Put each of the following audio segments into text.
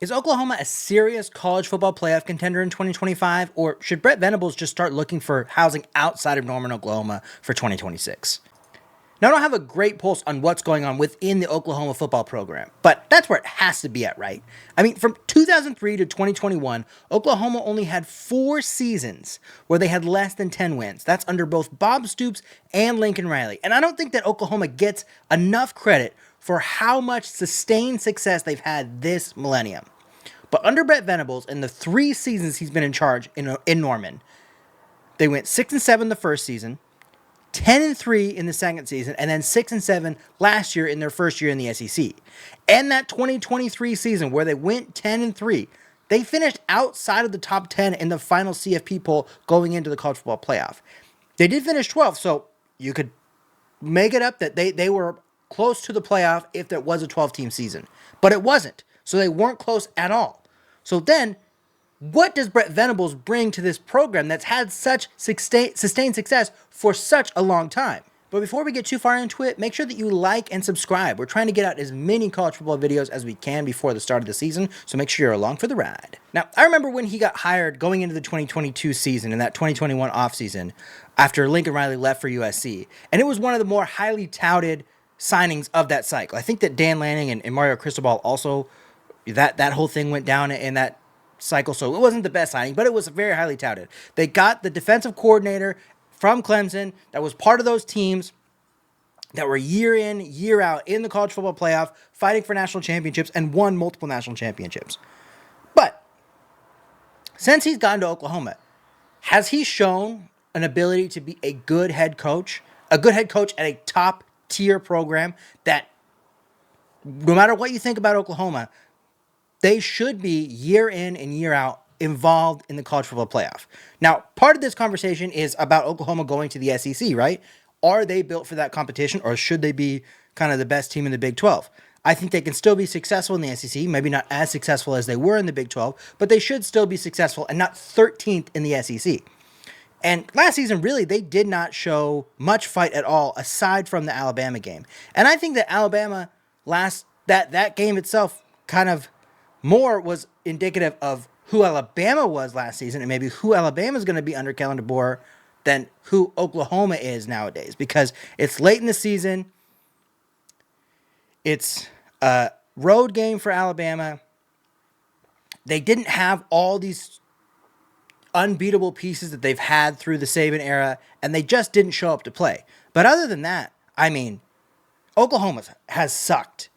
Is Oklahoma a serious college football playoff contender in 2025, or should Brent Venables just start looking for housing outside of Norman, Oklahoma for 2026? Now, I don't have a great pulse on what's going on within the Oklahoma football program, but that's where it has to be at, right? I mean, from 2003 to 2021, Oklahoma only had 4 seasons where they had less than 10 wins. That's under both Bob Stoops and Lincoln Riley. And I don't think that Oklahoma gets enough credit for how much sustained success they've had this millennium. But under Brent Venables, in the 3 seasons he's been in charge in Norman, they went 6-7 the first season, 10-3 in the second season, and then 6-7 last year in their first year in the SEC. And that 2023 season where they went 10-3, they finished outside of the top 10 in the final CFP poll going into the college football playoff. They did finish 12th, so you could make it up that they were close to the playoff if there was a 12-team season. But it wasn't, so they weren't close at all. So then, what does Brent Venables bring to this program that's had such sustained success for such a long time? But before we get too far into it, make sure that you like and subscribe. We're trying to get out as many college football videos as we can before the start of the season, so make sure you're along for the ride. Now, I remember when he got hired going into the 2022 season and that 2021 offseason after Lincoln Riley left for USC, and it was one of the more highly touted signings of that cycle. I think that Dan Lanning and Mario Cristobal also, that whole thing went down in that cycle, so it wasn't the best signing, but it was very highly touted. They got the defensive coordinator from Clemson that was part of those teams that were year in, year out in the college football playoff, fighting for national championships, and won multiple national championships. But since he's gone to Oklahoma, has he shown an ability to be a good head coach at a top tier program that, no matter what you think about Oklahoma, they should be year in and year out involved in the college football playoff? Now, part of this conversation is about Oklahoma going to the SEC, right? Are they built for that competition, or should they be kind of the best team in the Big 12? I think they can still be successful in the SEC, maybe not as successful as they were in the Big 12, but they should still be successful and not 13th in the SEC. And last season, really, they did not show much fight at all aside from the Alabama game. And I think that Alabama that game itself kind of more was indicative of who Alabama was last season and maybe who Alabama is going to be under Kellen DeBoer than who Oklahoma is nowadays, because it's late in the season. It's a road game for Alabama. They didn't have all these unbeatable pieces that they've had through the Saban era, and they just didn't show up to play. But other than that, I mean, Oklahoma has sucked.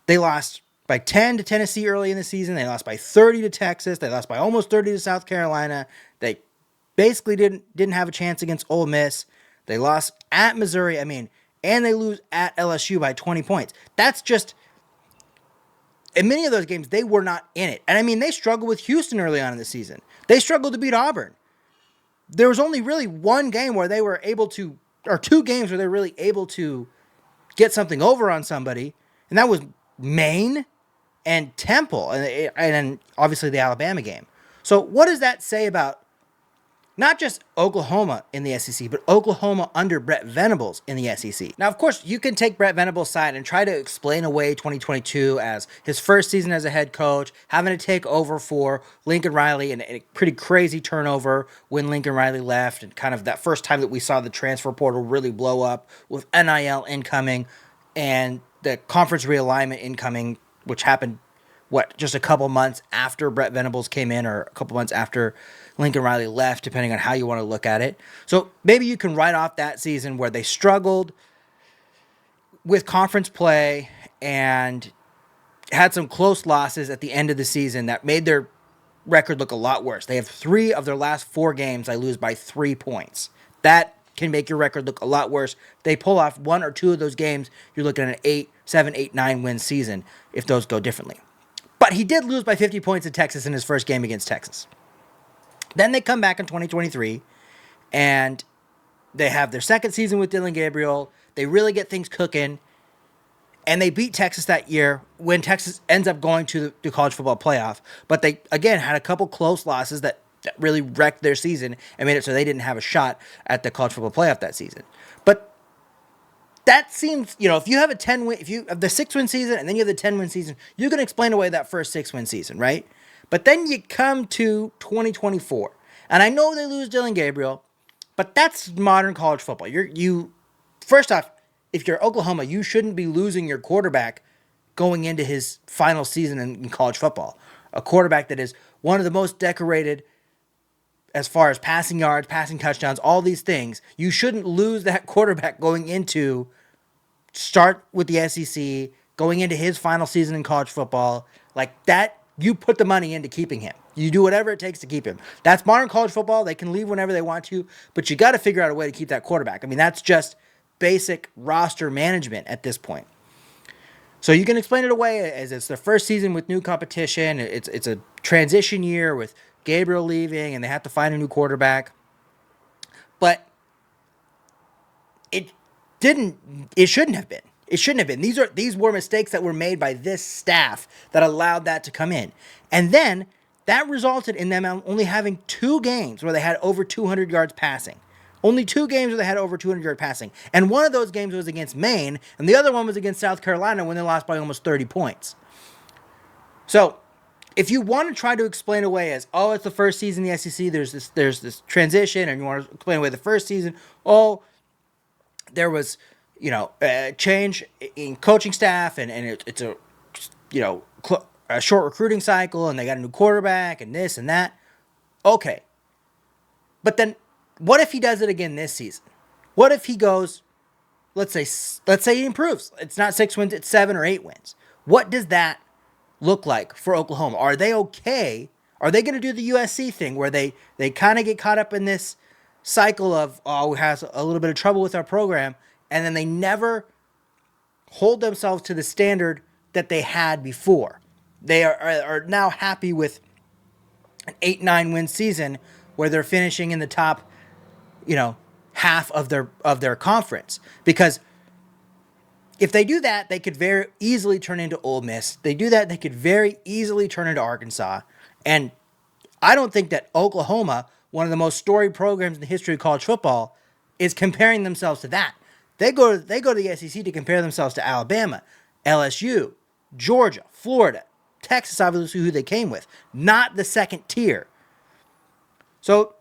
They lost by 10 to Tennessee early in the season. They lost by 30 to Texas. They lost by almost 30 to South Carolina. They basically didn't have a chance against Ole Miss. They lost at Missouri. I mean, and they lose at LSU by 20 points. That's just, in many of those games, they were not in it. And I mean, they struggled with Houston early on in the season. They struggled to beat Auburn. There was only really one game where they were able to, or 2 games where they were really able to get something over on somebody, and that was Maine and Temple, and obviously the Alabama game. So what does that say about not just Oklahoma in the SEC, but Oklahoma under Brent Venables in the SEC? Now, of course, you can take Brent Venables' side and try to explain away 2022 as his first season as a head coach, having to take over for Lincoln Riley, and a pretty crazy turnover when Lincoln Riley left, and kind of that first time that we saw the transfer portal really blow up with NIL incoming and the conference realignment incoming, which happened, just a couple months after Brent Venables came in, or a couple months after Lincoln Riley left, depending on how you want to look at it. So maybe you can write off that season where they struggled with conference play and had some close losses at the end of the season that made their record look a lot worse. They have 3 of their last 4 games they lose by 3 points. That can make your record look a lot worse. They pull off 1 or 2 of those games, you're looking at an 7, 8, 9 win season if those go differently. But he did lose by 50 points in Texas in his first game against Texas. Then they come back in 2023, and they have their second season with Dylan Gabriel. They really get things cooking, and they beat Texas that year when Texas ends up going to the college football playoff. But they, again, had a couple close losses that really wrecked their season and made it so they didn't have a shot at the college football playoff that season. But that seems, if you have a 10-win, if you have the 6-win season and then you have the 10-win season, you can explain away that first 6-win season, right? But then you come to 2024, and I know they lose Dylan Gabriel, but that's modern college football. You first off, if you're Oklahoma, you shouldn't be losing your quarterback going into his final season in college football. A quarterback that is one of the most decorated as far as passing yards, passing touchdowns, all these things. You shouldn't lose that quarterback going into start with the SEC, going into his final season in college football. Like that, you put the money into keeping him. You do whatever it takes to keep him. That's modern college football. They can leave whenever they want to, but you got to figure out a way to keep that quarterback. I mean, that's just basic roster management at this point. So you can explain it away as it's their first season with new competition. It's a transition year with Gabriel leaving and they have to find a new quarterback. But it shouldn't have been. It shouldn't have been. These were mistakes that were made by this staff that allowed that to come in. And then that resulted in them only having 2 games where they had over 200 yards passing. Only 2 games where they had over 200 yard passing. And one of those games was against Maine, and the other one was against South Carolina when they lost by almost 30 points. So, if you want to try to explain away as, oh, it's the first season in the SEC, there's this transition, and you want to explain away the first season, oh, there was, a change in coaching staff, and it's a, a short recruiting cycle, and they got a new quarterback, and this and that. Okay. But then, what if he does it again this season? What if he goes, let's say he improves. It's not 6 wins, it's 7 or 8 wins. What does that look like for Oklahoma? Are they okay? Are they going to do the USC thing where they kind of get caught up in this cycle of, we have a little bit of trouble with our program, and then they never hold themselves to the standard that they had before? They are now happy with an 8-9 win season where they're finishing in the top half of their conference. Because if they do that, they could very easily turn into Ole Miss. They do that, they could very easily turn into Arkansas. And I don't think that Oklahoma, one of the most storied programs in the history of college football, is comparing themselves to that. They go to the SEC to compare themselves to Alabama, LSU, Georgia, Florida, Texas, obviously who they came with, not the second tier. So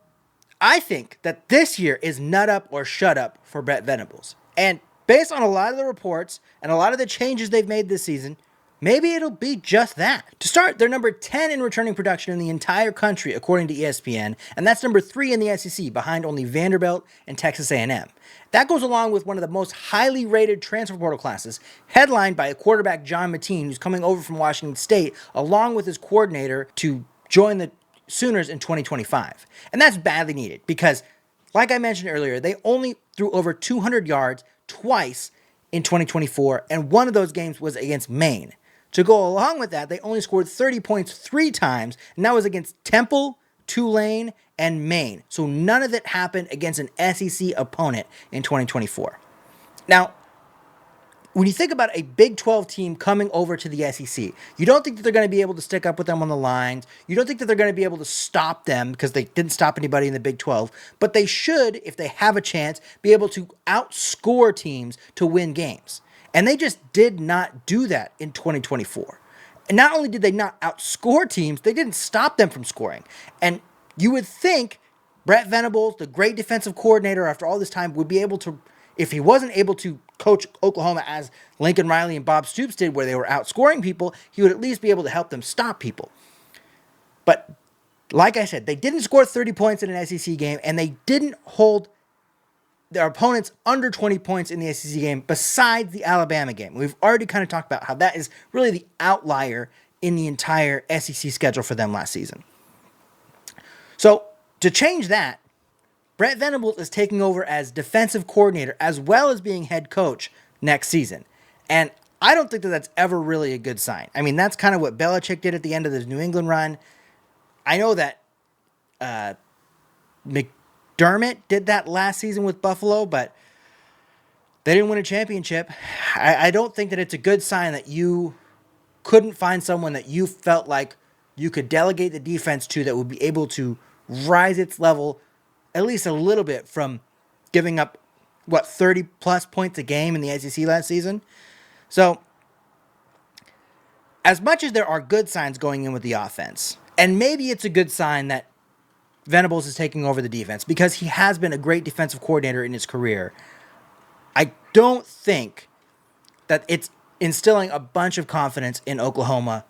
I think that this year is nut up or shut up for Brent Venables. And based on a lot of the reports and a lot of the changes they've made this season, maybe it'll be just that. To start, they're number 10 in returning production in the entire country, according to ESPN, and that's number 3 in the SEC, behind only Vanderbilt and Texas A&M. That goes along with one of the most highly rated transfer portal classes, headlined by a quarterback, John Mateen, who's coming over from Washington State, along with his coordinator to join the Sooners in 2025. And that's badly needed because, like I mentioned earlier, they only threw over 200 yards twice in 2024, and one of those games was against Maine. To go along with that, they only scored 30 points 3 times, and that was against Temple, Tulane, and Maine. So none of it happened against an SEC opponent in 2024. Now, when you think about a Big 12 team coming over to the SEC, you don't think that they're going to be able to stick up with them on the lines. You don't think that they're going to be able to stop them because they didn't stop anybody in the Big 12. But they should, if they have a chance, be able to outscore teams to win games. And they just did not do that in 2024. And not only did they not outscore teams, they didn't stop them from scoring. And you would think Brent Venables, the great defensive coordinator after all this time, would be able to, if he wasn't able to coach Oklahoma as Lincoln Riley and Bob Stoops did, where they were outscoring people, he would at least be able to help them stop people. But like I said, they didn't score 30 points in an SEC game, and they didn't hold their opponents under 20 points in the SEC game besides the Alabama game. We've already kind of talked about how that is really the outlier in the entire SEC schedule for them last season. So to change that, Brent Venables is taking over as defensive coordinator as well as being head coach next season. And I don't think that that's ever really a good sign. I mean, that's kind of what Belichick did at the end of his New England run. I know that McDermott did that last season with Buffalo, but they didn't win a championship. I don't think that it's a good sign that you couldn't find someone that you felt like you could delegate the defense to that would be able to rise its level at least a little bit from giving up 30 plus points a game in the SEC last season. So, as much as there are good signs going in with the offense, and maybe it's a good sign that Venables is taking over the defense because he has been a great defensive coordinator in his career, I don't think that it's instilling a bunch of confidence in Oklahoma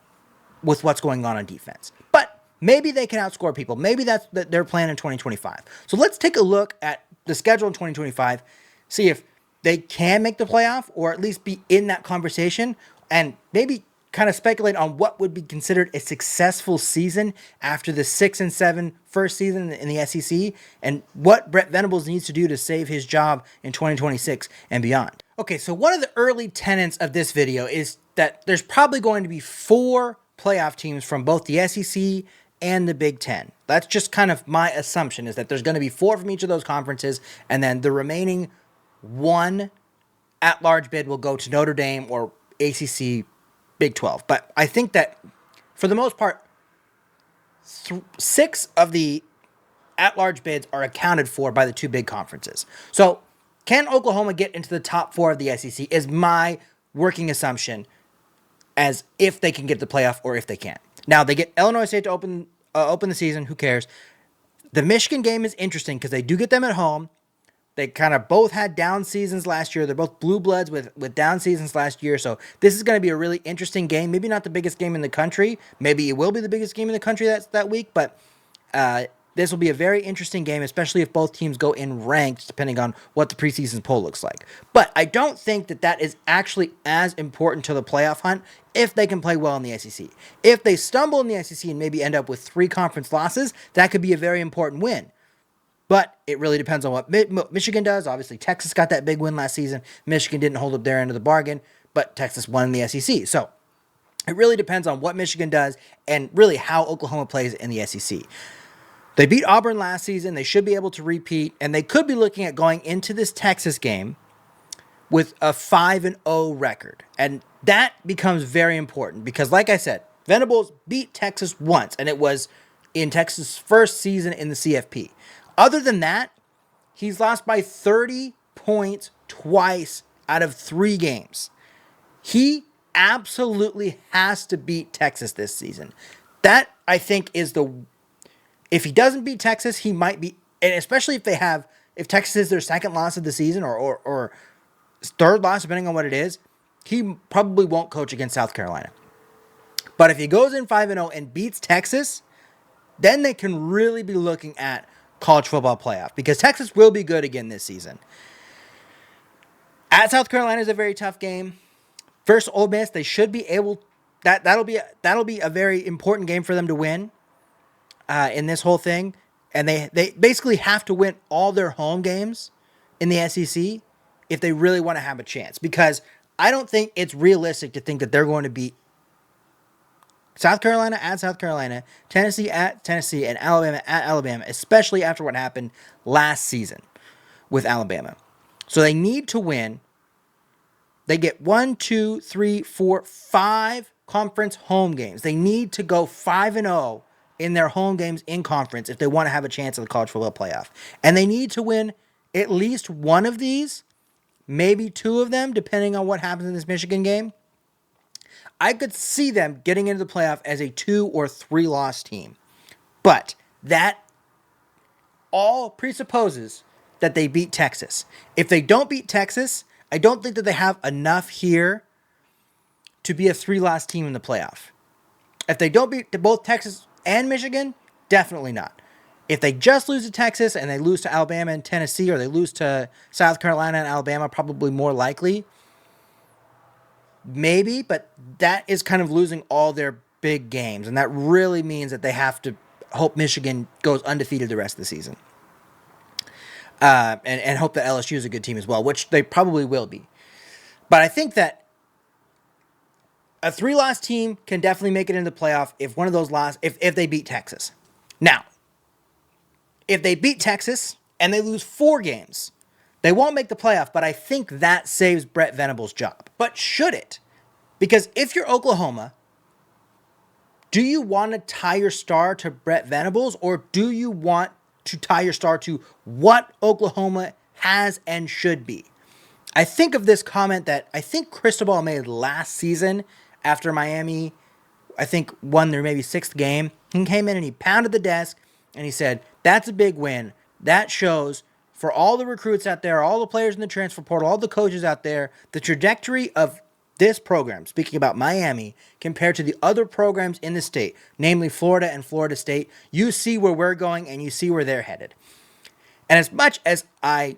with what's going on defense. But maybe they can outscore people. Maybe that's their plan in 2025. So let's take a look at the schedule in 2025, see if they can make the playoff or at least be in that conversation, and maybe kind of speculate on what would be considered a successful season after the 6-7 first season in the SEC, and what Brent Venables needs to do to save his job in 2026 and beyond. Okay, so one of the early tenets of this video is that there's probably going to be 4 playoff teams from both the SEC and the Big Ten. That's just kind of my assumption, is that there's going to be 4 from each of those conferences, and then the remaining 1 at-large bid will go to Notre Dame or ACC Big 12. But I think that, for the most part, 6 of the at-large bids are accounted for by the 2 big conferences. So, can Oklahoma get into the top 4 of the SEC is my working assumption, as if they can get the playoff or if they can't. Now, they get Illinois State to open the season. Who cares? The Michigan game is interesting because they do get them at home. They kind of both had down seasons last year. They're both blue bloods with down seasons last year. So this is going to be a really interesting game. Maybe not the biggest game in the country. Maybe it will be the biggest game in the country that week. But this will be a very interesting game, especially if both teams go in ranked, depending on what the preseason poll looks like. But I don't think that is actually as important to the playoff hunt if they can play well in the SEC. If they stumble in the SEC and maybe end up with 3 conference losses, that could be a very important win. But it really depends on what Michigan does. Obviously, Texas got that big win last season. Michigan didn't hold up their end of the bargain, but Texas won in the SEC. So it really depends on what Michigan does and really how Oklahoma plays in the SEC. They beat Auburn last season. They should be able to repeat, and they could be looking at going into this Texas game with a 5-0 record. And that becomes very important because, like I said, Venables beat Texas once, and it was in Texas' first season in the CFP. Other than that, he's lost by 30 points twice out of 3 games. He absolutely has to beat Texas this season. That, I think, is if he doesn't beat Texas, he might be, and especially if Texas is their second loss of the season or third loss, depending on what it is, he probably won't coach against South Carolina. But if he goes in 5-0 and beats Texas, then they can really be looking at college football playoff, because Texas will be good again this season. At South Carolina is a very tough game. Versus Ole Miss, they should be able, that'll be a very important game for them to win in this whole thing. And they basically have to win all their home games in the SEC if they really want to have a chance, because I don't think it's realistic to think that they're going to beat South Carolina at South Carolina, Tennessee at Tennessee, and Alabama at Alabama, especially after what happened last season with Alabama. So they need to win. They get 1, 2, 3, 4, 5 conference home games. They need to go 5-0 in their home games in conference if they want to have a chance at the college football playoff. And they need to win at least one of these, maybe 2 of them, depending on what happens in this Michigan game. I could see them getting into the playoff as a 2 or 3 loss team. But that all presupposes that they beat Texas. If they don't beat Texas, I don't think that they have enough here to be a 3-loss team in the playoff. If they don't beat both Texas and Michigan, definitely not. If they just lose to Texas and they lose to Alabama and Tennessee, or they lose to South Carolina and Alabama, probably more likely, maybe, but that is kind of losing all their big games, and that really means that they have to hope Michigan goes undefeated the rest of the season. And hope that LSU is a good team as well, which they probably will be. But I think that a 3-loss team can definitely make it into the playoff if one of those if they beat Texas. Now, if they beat Texas and they lose 4 games, they won't make the playoff, but I think that saves Brent Venables' job. But should it? Because if you're Oklahoma, do you want to tie your star to Brent Venables, or do you want to tie your star to what Oklahoma has and should be. I think of this comment that I think Cristobal made last season after Miami, I think, won their maybe 6th game. He came in and he pounded the desk and he said, that's a big win. That shows for all the recruits out there, all the players in the transfer portal, all the coaches out there, the trajectory of this program, speaking about Miami, compared to the other programs in the state, namely Florida and Florida State, you see where we're going and you see where they're headed. And as much as I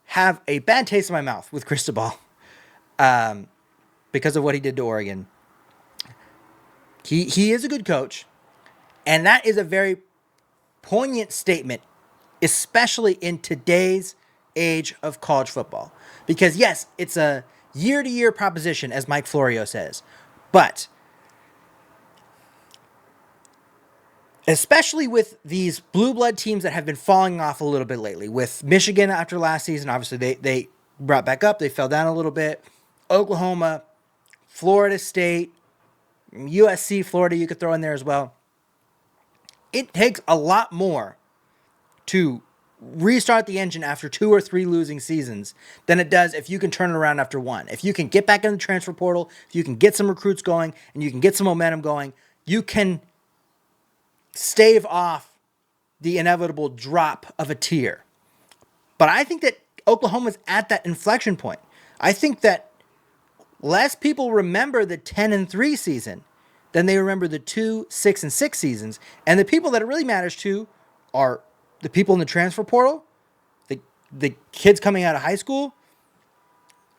have a bad taste in my mouth with Cristobal because of what he did to Oregon, he is a good coach, and that is a very poignant statement, especially in today's age of college football. Because yes, it's a year-to-year proposition, as Mike Florio says, but especially with these blue blood teams that have been falling off a little bit lately. With Michigan after last season, obviously they brought back up. They fell down a little bit. Oklahoma, Florida State, USC, Florida you could throw in there as well. It takes a lot more to restart the engine after 2 or 3 losing seasons than it does if you can turn it around after 1. If you can get back in the transfer portal, if you can get some recruits going, and you can get some momentum going, you can stave off the inevitable drop of a tier. But I think that Oklahoma's at that inflection point. I think that less people remember the 10-3 season than they remember the 2, 6, and 6 seasons. And the people that it really matters to are the people in the transfer portal, the kids coming out of high school,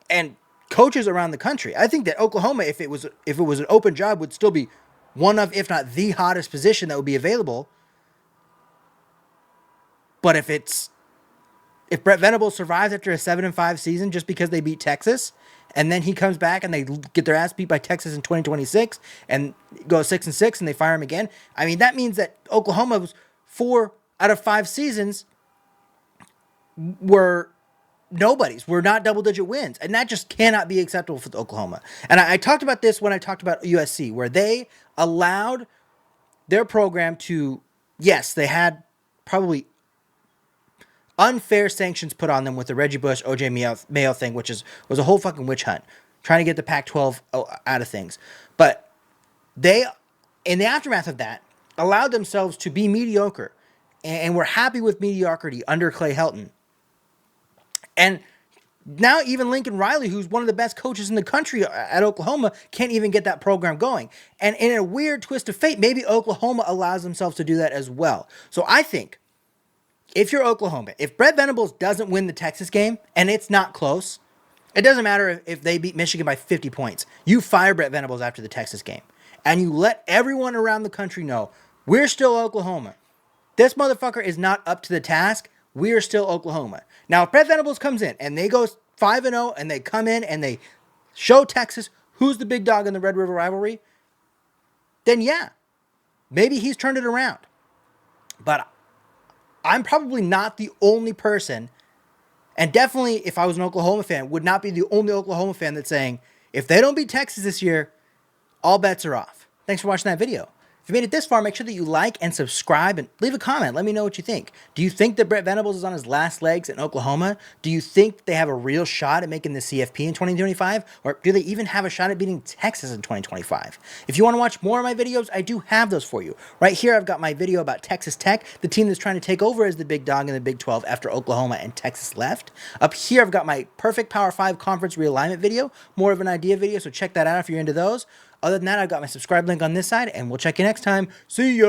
and coaches around the country. I think that Oklahoma, if it was an open job, would still be one of, if not the hottest position that would be available. But if Brent Venables survives after a 7-5 season just because they beat Texas, and then he comes back and they get their ass beat by Texas in 2026 and go 6-6 and they fire him again, I mean, that means that Oklahoma's 4 out of 5 seasons were nobodies, were not double-digit wins. And that just cannot be acceptable for Oklahoma. And I talked about this when I talked about USC, where they allowed their program to, yes, they had probably unfair sanctions put on them with the Reggie Bush, OJ Mayo thing, which was a whole fucking witch hunt, trying to get the Pac-12 out of things. But they, in the aftermath of that, allowed themselves to be mediocre, and were happy with mediocrity under Clay Helton. And now even Lincoln Riley, who's one of the best coaches in the country at Oklahoma, can't even get that program going. And in a weird twist of fate, maybe Oklahoma allows themselves to do that as well. So I think if you're Oklahoma, if Brent Venables doesn't win the Texas game, and it's not close, it doesn't matter if they beat Michigan by 50 points. You fire Brent Venables after the Texas game. And you let everyone around the country know, we're still Oklahoma. This motherfucker is not up to the task. We are still Oklahoma. Now, if Brent Venables comes in and they go 5-0 and they come in and they show Texas who's the big dog in the Red River rivalry, then yeah, maybe he's turned it around. But I'm probably not the only person, and definitely if I was an Oklahoma fan, would not be the only Oklahoma fan that's saying, if they don't beat Texas this year, all bets are off. Thanks for watching that video. If you made it this far, make sure that you like and subscribe and leave a comment. Let me know what you think. Do you think that Brent Venables is on his last legs in Oklahoma? Do you think they have a real shot at making the CFP in 2025? Or do they even have a shot at beating Texas in 2025? If you want to watch more of my videos, I do have those for you. Right here, I've got my video about Texas Tech, the team that's trying to take over as the big dog in the Big 12 after Oklahoma and Texas left. Up here, I've got my perfect Power 5 conference realignment video, more of an idea video, so check that out if you're into those. Other than that, I've got my subscribe link on this side, and we'll check you next time. See ya!